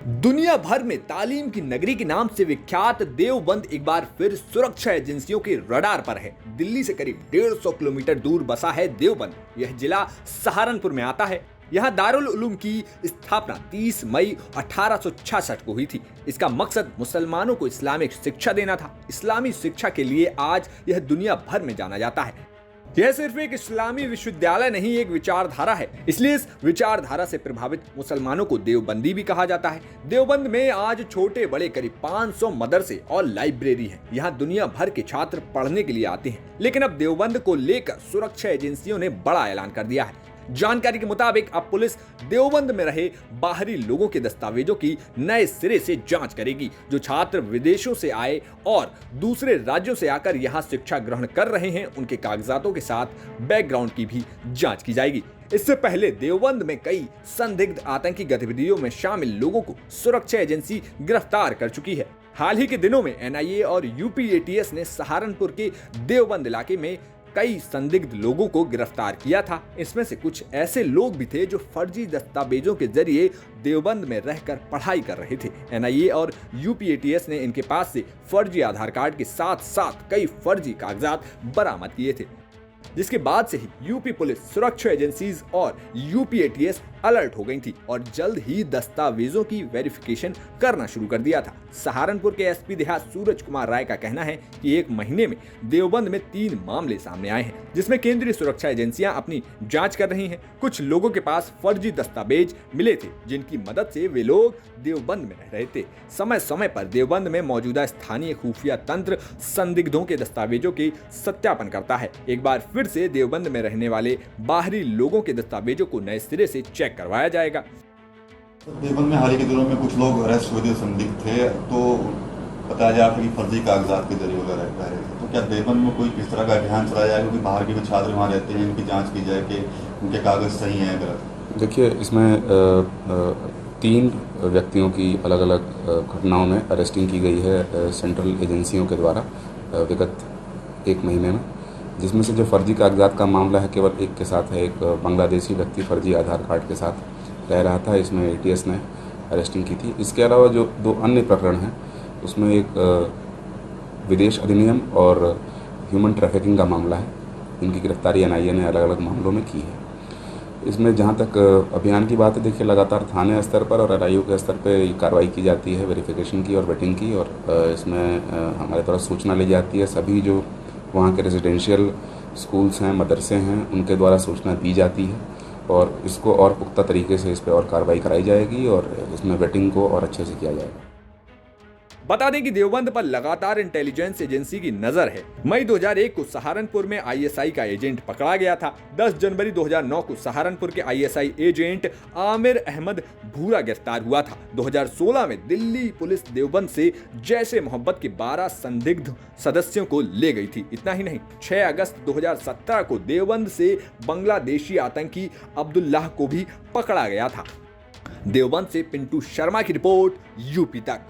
दुनिया भर में तालीम की नगरी के नाम से विख्यात देवबंद एक बार फिर सुरक्षा एजेंसियों के रडार पर है। दिल्ली से करीब 150 किलोमीटर दूर बसा है देवबंद। यह जिला सहारनपुर में आता है। यहाँ दारुल उलूम की स्थापना 30 मई 1866 को हुई थी। इसका मकसद मुसलमानों को इस्लामिक शिक्षा देना था। इस्लामी शिक्षा के लिए आज यह दुनिया भर में जाना जाता है। यह सिर्फ एक इस्लामी विश्वविद्यालय नहीं, एक विचारधारा है। इसलिए इस विचारधारा से प्रभावित मुसलमानों को देवबंदी भी कहा जाता है। देवबंद में आज छोटे बड़े करीब 500 मदरसे और लाइब्रेरी हैं। यहाँ दुनिया भर के छात्र पढ़ने के लिए आते हैं। लेकिन अब देवबंद को लेकर सुरक्षा एजेंसियों ने बड़ा ऐलान कर दिया है। जानकारी के मुताबिक अब पुलिस देवबंद में रहे बाहरी लोगों के दस्तावेजों की नए सिरे से जांच करेगी। जो छात्र विदेशों से आए और दूसरे राज्यों से आकर यहां शिक्षा ग्रहण कर रहे हैं, उनके कागजातों के साथ बैकग्राउंड की भी जांच की जाएगी। इससे पहले देवबंद में कई संदिग्ध आतंकी गतिविधियों में शामिल लोगों को सुरक्षा एजेंसी गिरफ्तार कर चुकी है। हाल ही के दिनों में एनआईए और यूपी एटीएस ने सहारनपुर के देवबंद इलाके में कई संदिग्ध लोगों को गिरफ्तार किया था। इसमें से कुछ ऐसे लोग भी थे जो फर्जी दस्तावेजों के जरिए देवबंद में रहकर पढ़ाई कर रहे थे। एनआईए और यूपीएटीएस ने इनके पास से फर्जी आधार कार्ड के साथ साथ कई फर्जी कागजात बरामद किए थे, जिसके बाद से ही यूपी पुलिस, सुरक्षा एजेंसीज और यूपीएटीएस अलर्ट हो गई थी और जल्द ही दस्तावेजों की वेरिफिकेशन करना शुरू कर दिया था। सहारनपुर के एसपी देहात सूरज कुमार राय का कहना है कि एक महीने में देवबंद में 3 मामले सामने आए हैं, जिसमें केंद्रीय सुरक्षा एजेंसियां अपनी जांच कर रही हैं। कुछ लोगों के पास फर्जी दस्तावेज मिले थे, जिनकी मदद से वे लोग देवबंद में रह रहे थे। समय समय पर देवबंद में मौजूदा स्थानीय खुफिया तंत्र संदिग्धों के दस्तावेजों के सत्यापन करता है। एक बार फिर से देवबंद में रहने वाले बाहरी लोगों के दस्तावेजों को नए सिरे से चेक करवाया जाएगा। देवबंद में हाल ही के दिनों में कुछ लोग अरेस्ट हुए थे, संदिग्ध थे, तो बताया जा रहा है कि फर्जी कागजात के जरिए वगैरह रह रहे थे। तो क्या देवबंद में कोई किस तरह का अभियान चलाया जाएगा कि बाहर के जो छात्र वहाँ रहते हैं इनकी जांच की जाए कि उनके कागज सही हैं गलत? देखिए, इसमें 3 व्यक्तियों की अलग अलग घटनाओं में अरेस्टिंग की गई है सेंट्रल एजेंसियों के द्वारा विगत 1 महीने में, जिसमें से जो फर्जी कागजात का मामला है केवल एक के साथ है। एक बांग्लादेशी व्यक्ति फर्जी आधार कार्ड के साथ रह रहा था, इसमें एटीएस ने अरेस्टिंग की थी। इसके अलावा जो 2 अन्य प्रकरण हैं उसमें एक विदेश अधिनियम और ह्यूमन ट्रैफिकिंग का मामला है। इनकी गिरफ्तारी एनआईए ने अलग अलग मामलों में की है। इसमें जहाँ तक अभियान की बात है, देखिए लगातार थाने स्तर पर और एलआईयू के स्तर पर कार्रवाई की जाती है वेरिफिकेशन की और वेटिंग की, और इसमें हमारे द्वारा सूचना ली जाती है। सभी जो वहाँ के रेजिडेंशियल स्कूल्स हैं, मदरसे हैं, उनके द्वारा सूचना दी जाती है और इसको और पुख्ता तरीके से इस पर और कार्रवाई कराई जाएगी और इसमें वेटिंग को और अच्छे से किया जाएगा। बता दें कि देवबंद पर लगातार इंटेलिजेंस एजेंसी की नजर है। मई 2001 को सहारनपुर में आईएसआई का एजेंट पकड़ा गया था। 10 जनवरी 2009 को सहारनपुर के आईएसआई एजेंट आमिर अहमद भूरा गिरफ्तार हुआ था। 2016 में दिल्ली पुलिस देवबंद से जैशे मोहब्बत के 12 संदिग्ध सदस्यों को ले गई थी। इतना ही नहीं, 6 अगस्त 2017 को देवबंद से बांग्लादेशी आतंकी अब्दुल्लाह को भी पकड़ा गया था। देवबंद से पिंटू शर्मा की रिपोर्ट, यूपी तक।